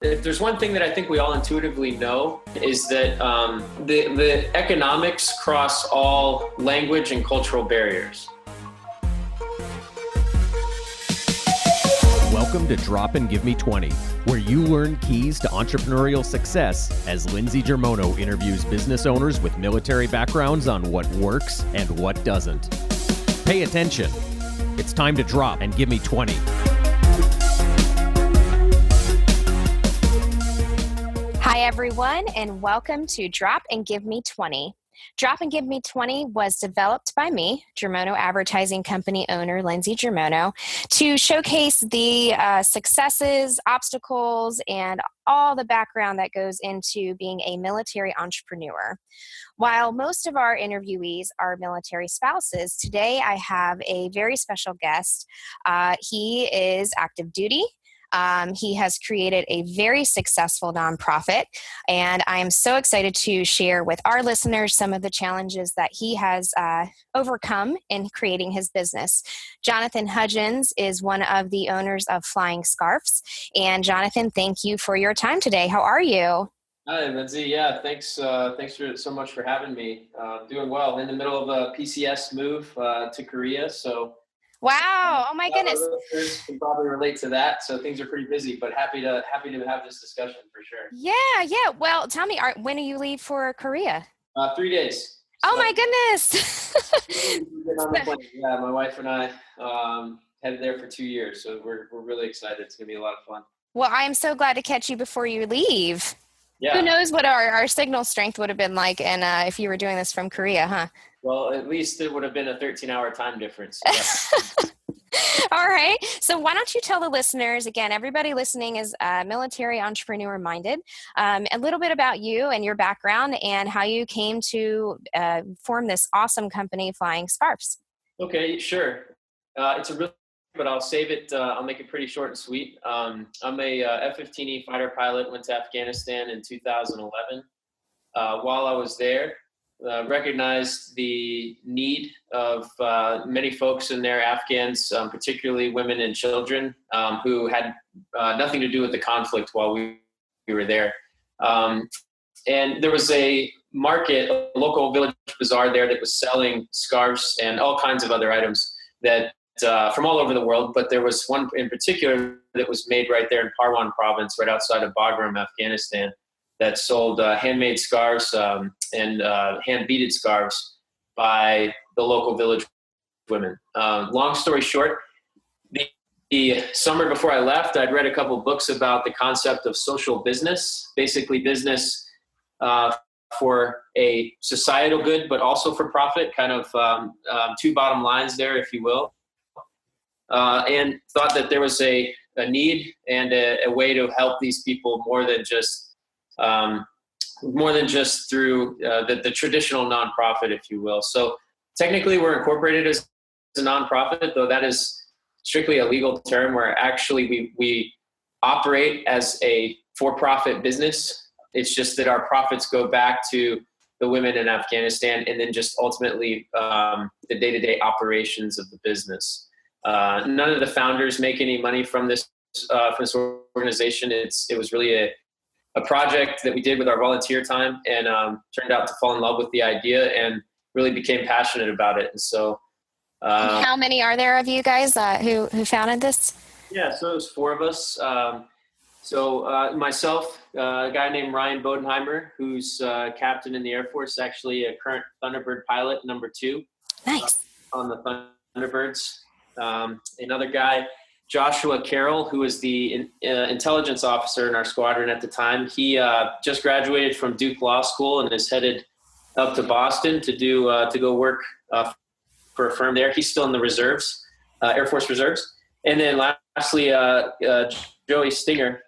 If there's one thing that I think we all intuitively know is that the economics cross all language and cultural barriers. Welcome to Drop and Give Me 20, where you learn keys to entrepreneurial success as Lindsey Germono interviews business owners with military backgrounds on what works and what doesn't. Pay attention. It's time to drop and give me 20. Hi, everyone, and welcome to Drop and Give Me 20. Drop and Give Me 20 was developed by me, Germono Advertising Company owner Lindsey Germono, to showcase the successes, obstacles, and all the background that goes into being a military entrepreneur. While most of our interviewees are military spouses, today I have a very special guest. He is active duty. He has created a very successful nonprofit, and I am so excited to share with our listeners some of the challenges that he has overcome in creating his business. Jonathan Hudgins is one of the owners of Flying Scarfs, and Jonathan, thank you for your time today. How are you? Hi, Lindsey. Yeah, thanks so much for having me. Doing well. In the middle of a PCS move to Korea, so. Wow! Oh my goodness! Listeners can probably relate to that. So things are pretty busy, but happy to have this discussion for sure. Yeah. Well, tell me, when do you leave for Korea? 3 days. Oh my goodness! Yeah, my wife and I headed there for 2 years, so we're really excited. It's gonna be a lot of fun. Well, I am so glad to catch you before you leave. Yeah. Who knows what our signal strength would have been like, and if you were doing this from Korea, huh? Well, at least it would have been a 13-hour time difference. All right. So why don't you tell the listeners, again, everybody listening is military entrepreneur minded, a little bit about you and your background and how you came to form this awesome company, Flying Scarfs. Okay, sure. It's a real, but I'll save it. I'll make it pretty short and sweet. I'm a F-15E fighter pilot, went to Afghanistan in 2011. While I was there, recognized the need of many folks in there, Afghans, particularly women and children, who had nothing to do with the conflict while we were there. And there was a market, a local village bazaar there that was selling scarves and all kinds of other items that from all over the world. But there was one in particular that was made right there in Parwan province, right outside of Bagram, Afghanistan, that sold handmade scarves and hand-beaded scarves by the local village women. Long story short, the summer before I left, I'd read a couple of books about the concept of social business, basically business for a societal good, but also for profit, kind of two bottom lines there, if you will. And thought that there was a need and a way to help these people more than just through the traditional nonprofit, if you will. So technically we're incorporated as a nonprofit, though that is strictly a legal term where actually we operate as a for-profit business. It's just that our profits go back to the women in Afghanistan and then just ultimately the day-to-day operations of the business. None of the founders make any money from this organization. It was really a project that we did with our volunteer time and turned out to fall in love with the idea and really became passionate about it. And so how many are there of you guys who founded this? Yeah, so it was 4 of us. Myself, a guy named Ryan Bodenheimer, who's captain in the Air Force, actually a current Thunderbird pilot, number 2. Nice. On the Thunderbirds. Another guy, Joshua Carroll, who was the intelligence officer in our squadron at the time. He just graduated from Duke Law School and is headed up to Boston to go work for a firm there. He's still in the reserves, Air Force Reserves. And then lastly, Joey Stinger,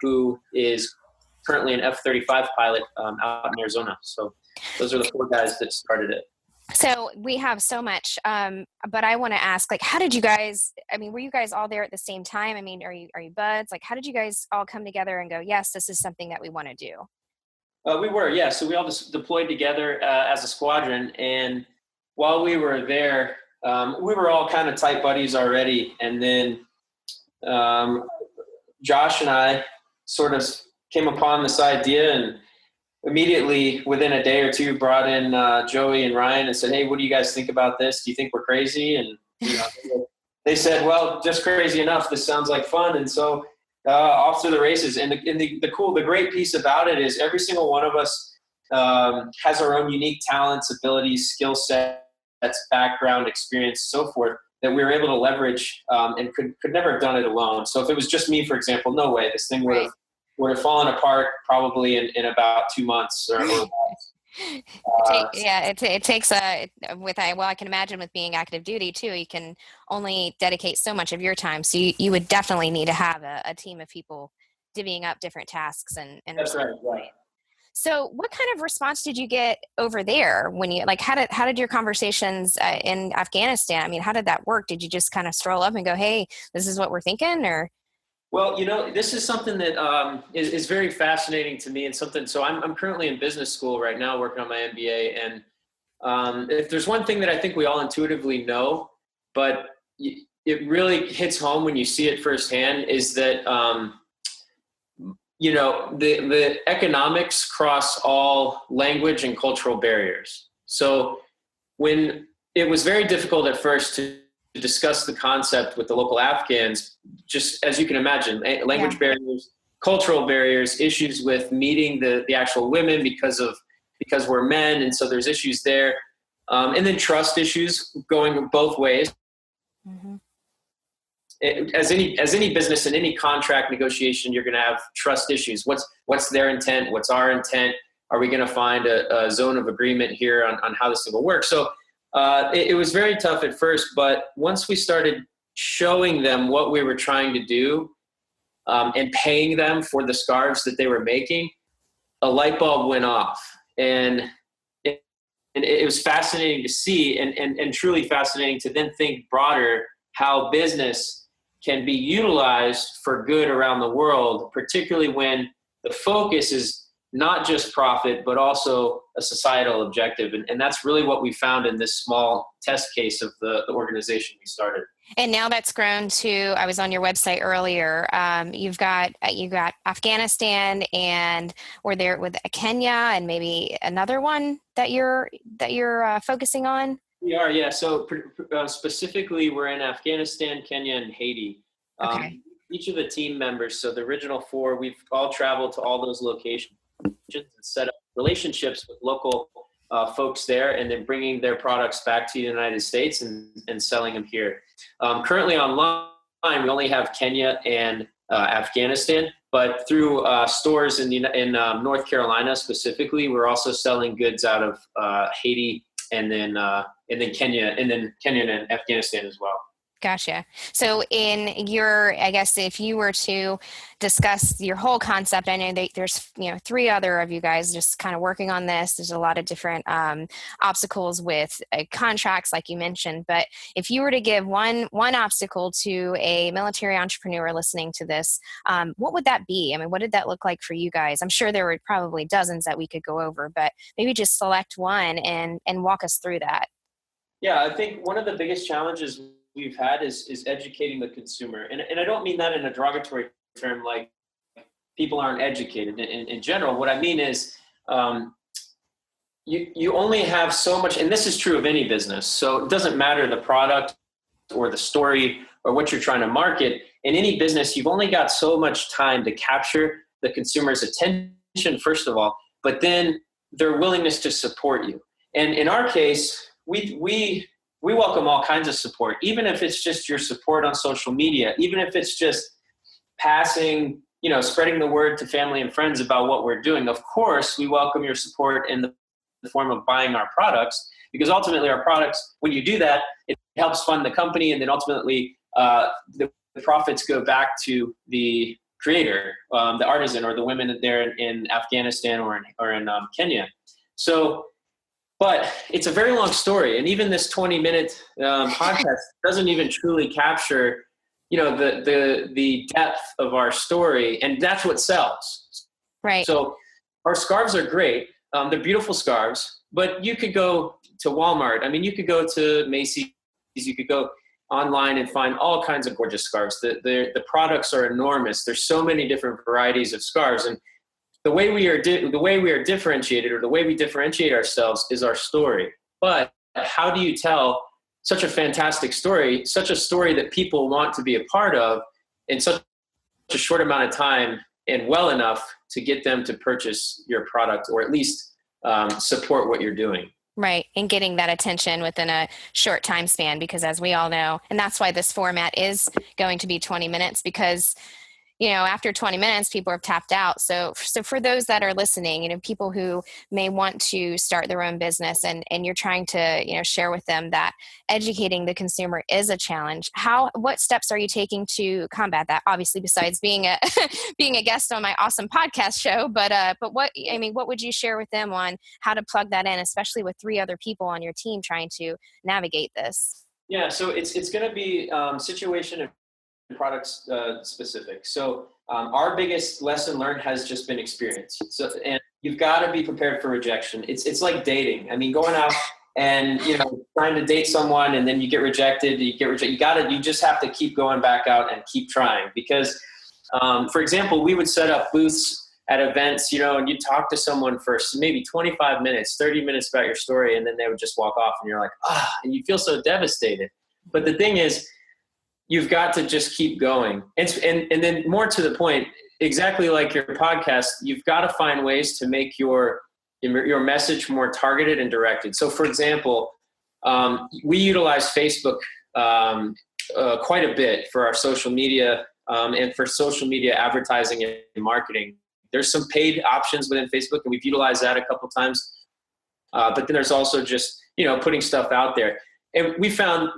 who is currently an F-35 pilot out in Arizona. So those are the 4 guys that started it. So we have so much, but I want to ask, how did you guys, were you guys all there at the same time? Are you buds? How did you guys all come together and go, yes, this is something that we want to do? We were, yeah. So we all just deployed together as a squadron. And while we were there, we were all kind of tight buddies already. And then Josh and I sort of came upon this idea, and immediately within a day or two brought in Joey and Ryan and said, "Hey, what do you guys think about this? Do you think we're crazy?" And they said, "Well, just crazy enough. This sounds like fun." And so off to the races. And the great piece about it is every single one of us has our own unique talents, abilities, skill sets, background, experience, so forth, that we were able to leverage and could never have done it alone. So if it was just me, for example, no way. This thing would have fallen apart probably in about 2 months or less. It takes I can imagine with being active duty too, you can only dedicate so much of your time. So you would definitely need to have a team of people divvying up different tasks and That's right. Yeah. So what kind of response did you get over there when you, like, how did your conversations in Afghanistan, I mean, how did that work? Did you just kind of stroll up and go, "Hey, this is what we're thinking," or? Well, this is something that is very fascinating to me, and something. So I'm currently in business school right now, working on my MBA. And if there's one thing that I think we all intuitively know, but it really hits home when you see it firsthand, is that the economics cross all language and cultural barriers. So when it was very difficult at first to discuss the concept with the local Afghans, just as you can imagine, language barriers, cultural barriers, issues with meeting the actual women because we're men, and so there's issues there, and then trust issues going both ways. Mm-hmm. As any business in any contract negotiation, you're going to have trust issues. What's their intent? What's our intent? Are we going to find a zone of agreement here on how this thing will work? So it was very tough at first, but once we started showing them what we were trying to do and paying them for the scarves that they were making, a light bulb went off. And it was fascinating to see and truly fascinating to then think broader how business can be utilized for good around the world, particularly when the focus is not just profit, but also a societal objective. And that's really what we found in this small test case of the organization we started. And now that's grown to, I was on your website earlier. You've got Afghanistan, and we're there with Kenya, and maybe another one that you're focusing on. We are, yeah. So specifically, we're in Afghanistan, Kenya, and Haiti. Okay. Each of the team members, so the original 4, we've all traveled to all those locations and set up relationships with local folks there, and then bringing their products back to the United States and selling them here. Currently online, we only have Kenya and Afghanistan, but through stores in North Carolina specifically, we're also selling goods out of Haiti and then Kenya and Afghanistan as well. Gotcha. So I guess if you were to discuss your whole concept, I know that there's 3 other of you guys just kind of working on this. There's a lot of different obstacles with contracts, like you mentioned. But if you were to give one obstacle to a military entrepreneur listening to this, what would that be? I mean, what did that look like for you guys? I'm sure there were probably dozens that we could go over, but maybe just select one and walk us through that. Yeah, I think one of the biggest challenges we've had is educating the consumer. And I don't mean that in a derogatory term, like people aren't educated in general. What I mean is you only have so much, and this is true of any business. So it doesn't matter the product or the story or what you're trying to market. In any business, you've only got so much time to capture the consumer's attention, first of all, but then their willingness to support you. And in our case, we welcome all kinds of support, even if it's just your support on social media, even if it's just passing, spreading the word to family and friends about what we're doing. Of course, we welcome your support in the form of buying our products, because ultimately our products, when you do that, it helps fund the company, and then ultimately the profits go back to the creator, the artisan, or the women there in Afghanistan or in Kenya. So, but it's a very long story, and even this 20-minute podcast doesn't even truly capture, the depth of our story, and that's what sells. Right. So our scarves are great; they're beautiful scarves. But you could go to Walmart. I mean, you could go to Macy's. You could go online and find all kinds of gorgeous scarves. The products are enormous. There's so many different varieties of scarves, and the way we are differentiated, or the way we differentiate ourselves, is our story. But how do you tell such a fantastic story, such a story that people want to be a part of in such a short amount of time, and well enough to get them to purchase your product, or at least support what you're doing? Right. And getting that attention within a short time span, because as we all know, and that's why this format is going to be 20 minutes, because after 20 minutes, people have tapped out. So for those that are listening, people who may want to start their own business, and you're trying to, share with them that educating the consumer is a challenge. What steps are you taking to combat that? Obviously, besides being a being a guest on my awesome podcast show, but what would you share with them on how to plug that in, especially with 3 other people on your team trying to navigate this? Yeah, so it's going to be situation and products specific. So our biggest lesson learned has just been experience. So, and you've got to be prepared for rejection. It's like dating. I mean, going out and trying to date someone, and then you get rejected. You just have to keep going back out and keep trying, because for example, we would set up booths at events, and you talk to someone for maybe 25 minutes, 30 minutes about your story, and then they would just walk off, and you're like, and you feel so devastated. But the thing is, you've got to just keep going. And then more to the point, exactly like your podcast, you've got to find ways to make your message more targeted and directed. So for example, we utilize Facebook quite a bit for our social media and for social media advertising and marketing. There's some paid options within Facebook, and we've utilized that a couple times. But then there's also just, putting stuff out there. And we found,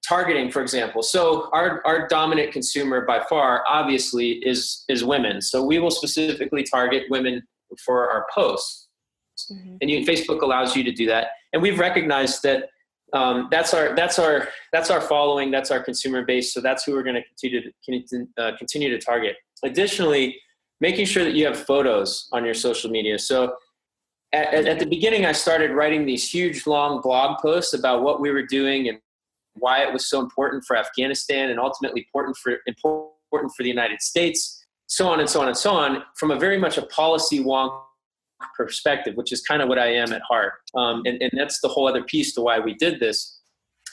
targeting, for example. So our dominant consumer by far, obviously, is women. So we will specifically target women for our posts. Mm-hmm. And Facebook allows you to do that. And we've recognized that that's our following, that's our consumer base. So that's who we're going to continue to target. Additionally, making sure that you have photos on your social media. So at the beginning, I started writing these huge, long blog posts about what we were doing and why it was so important for Afghanistan, and ultimately important for the United States, so on and so on and so on, from a very much a policy wonk perspective, which is kind of what I am at heart. And that's the whole other piece to why we did this.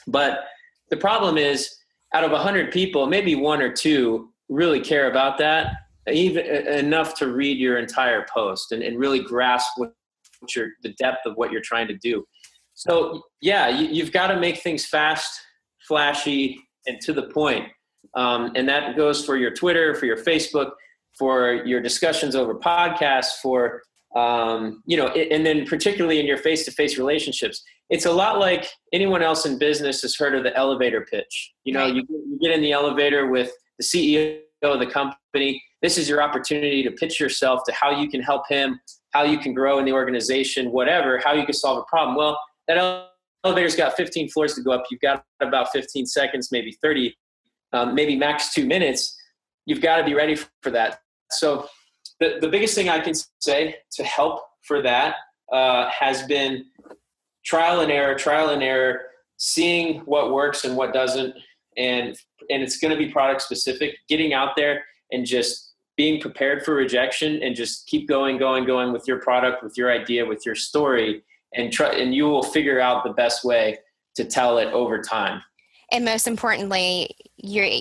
But the problem is, out of 100 people, maybe 1 or 2 really care about that, even enough to read your entire post and really grasp the depth of what you're trying to do. So yeah, you've got to make things fast, flashy, and to the point. And that goes for your Twitter, for your Facebook, for your discussions over podcasts, for, and then particularly in your face-to-face relationships. It's a lot like anyone else in business has heard of the elevator pitch. You get in the elevator with the CEO of the company. This is your opportunity to pitch yourself to how you can help him, how you can grow in the organization, whatever, how you can solve a problem. Well, that elevator's got 15 floors to go up. You've got about 15 seconds, maybe 30, maybe max 2 minutes. You've got to be ready for that. So the biggest thing I can say to help for that has been trial and error, seeing what works and what doesn't. And it's going to be product specific, getting out there and just being prepared for rejection, and just keep going with your product, with your idea, with your story, and you will figure out the best way to tell it over time. And most importantly,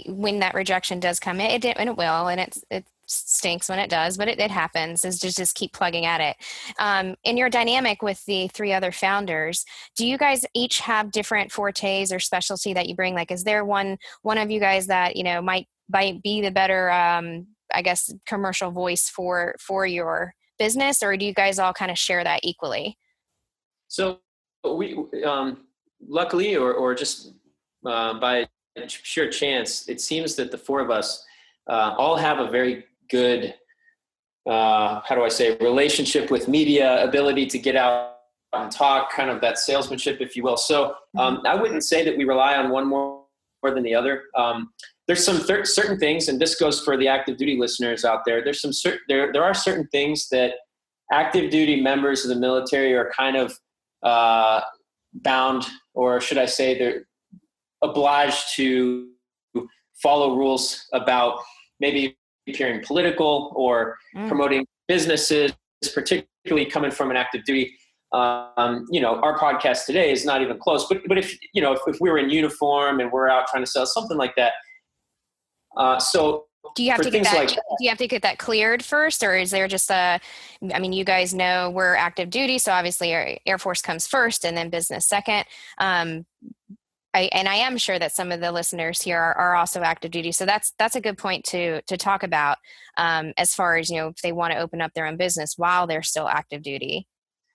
when that rejection does come, and it will, and it stinks when it does, but it happens, is just keep plugging at it. In your dynamic with the 3 other founders, do you guys each have different fortes or specialty that you bring? Like, is there one of you guys that, might be the better, commercial voice for your business, or do you guys all kind of share that equally? So we, luckily, or just by sheer chance, it seems that the 4 of us all have a very good, relationship with media, ability to get out and talk, kind of that salesmanship, if you will. So I wouldn't say that we rely on one more than the other. There's some certain things, and this goes for the active duty listeners out there. There are certain things that active duty members of the military are kind of bound, or should I say obliged to follow rules about maybe appearing political or promoting businesses, particularly coming from an active duty. Our podcast today is not even close, but if we were in uniform and we're out trying to sell something like that. Do you have to get that? Do you have to get that cleared first, or is there just you guys know we're active duty, so obviously our Air Force comes first and then business second. I am sure that some of the listeners here are also active duty. So that's a good point to talk about as far as, if they want to open up their own business while they're still active duty.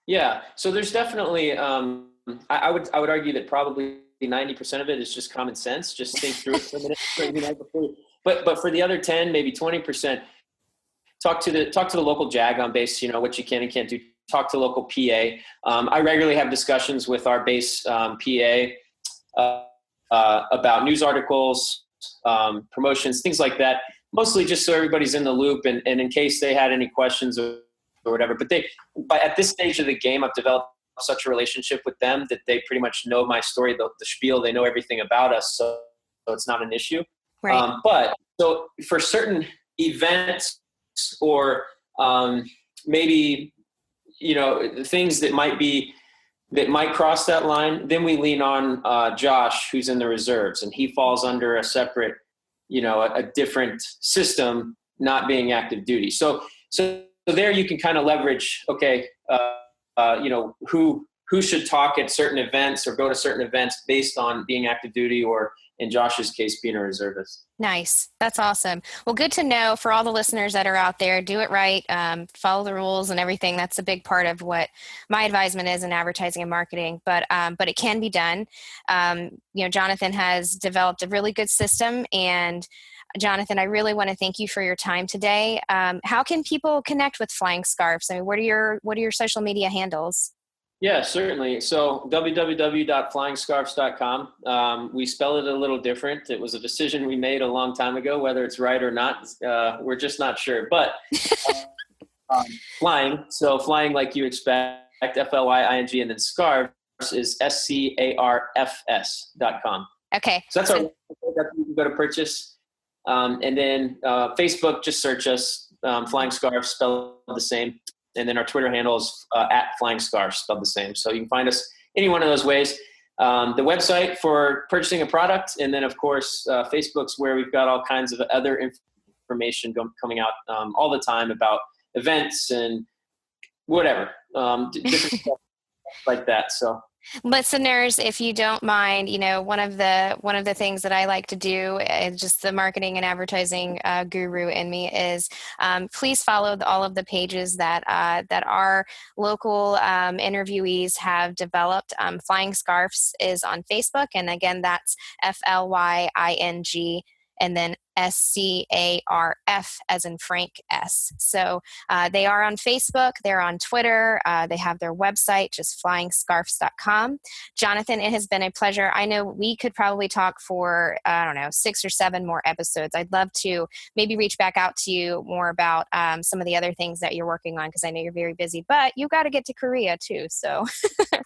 Yeah. So there's definitely, I would argue that probably 90% of it is just common sense. Just think through it for a minute. But for the other 10, maybe 20%, talk to the local JAG on base, what you can and can't do. Talk to local PA. I regularly have discussions with our base PA about news articles, promotions, things like that, mostly just so everybody's in the loop and in case they had any questions or whatever. But at this stage of the game, I've developed such a relationship with them that they pretty much know my story, the spiel, they know everything about us. So it's not an issue. Right. But so for certain events or maybe, things that might cross that line, then we lean on Josh, who's in the reserves, and he falls under a separate, a different system, not being active duty. So there you can kind of leverage, okay, who should talk at certain events or go to certain events based on being active duty or, in Josh's case, being a reservist. Nice. That's awesome. Well, good to know for all the listeners that are out there. Do it right. Follow the rules and everything. That's a big part of what my advisement is in advertising and marketing. But it can be done. Jonathan has developed a really good system. And Jonathan, I really want to thank you for your time today. How can people connect with Flying Scarfs? I mean, what are your social media handles? Yeah, certainly. So www.flyingscarfs.com. We spell it a little different. It was a decision we made a long time ago, whether it's right or not. We're just not sure. But flying, so flying like you expect, FLYING, and then scarfs is SCARFS.com. Okay. So that's you can go to purchase. And then Facebook, just search us, Flying Scarfs, spelled the same. And then our Twitter handle is at Flying Scarfs, spelled the same. So you can find us any one of those ways. The website for purchasing a product. And then, of course, Facebook's where we've got all kinds of other information coming out all the time about events and whatever, different stuff like that. So. Listeners, if you don't mind, one of the things that I like to do, just the marketing and advertising guru in me, is please follow all of the pages that our local interviewees have developed. Flying Scarfs is on Facebook, and again, that's FLYING. And then SCARF as in Frank S. So they are on Facebook, they're on Twitter, they have their website, just flyingscarfs.com. Jonathan, it has been a pleasure. I know we could probably talk for, 6 or 7 more episodes. I'd love to maybe reach back out to you more about some of the other things that you're working on, because I know you're very busy, but you got to get to Korea too. So. I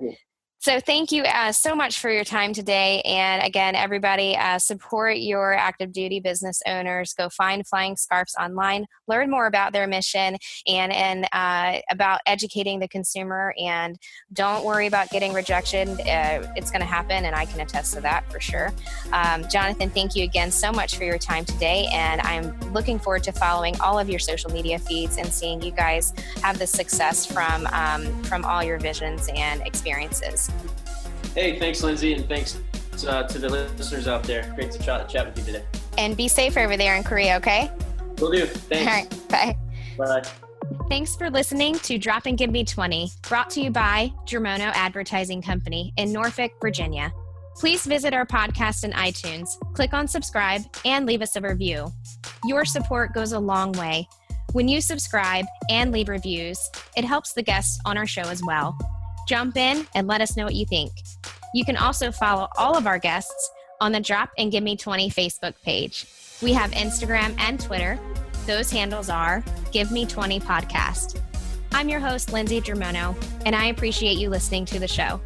do. So thank you so much for your time today. And again, everybody, support your active duty business owners. Go find Flying Scarfs online, learn more about their mission and about educating the consumer. And don't worry about getting rejection. It's going to happen, and I can attest to that for sure. Jonathan, thank you again so much for your time today. And I'm looking forward to following all of your social media feeds and seeing you guys have the success from all your visions and experiences. Hey, thanks, Lindsay, and thanks to the listeners out there. Great to chat with you today. And be safe over there in Korea, okay? Will do. Thanks. All right, bye. Bye. Thanks for listening to Drop and Give Me 20, brought to you by Germono Advertising Company in Norfolk, Virginia. Please visit our podcast in iTunes, click on subscribe, and leave us a review. Your support goes a long way. When you subscribe and leave reviews, it helps the guests on our show as well. Jump in and let us know what you think. You can also follow all of our guests on the Drop and Give Me 20 Facebook page. We have Instagram and Twitter. Those handles are Give Me 20 Podcast. I'm your host, Lindsey Germono, and I appreciate you listening to the show.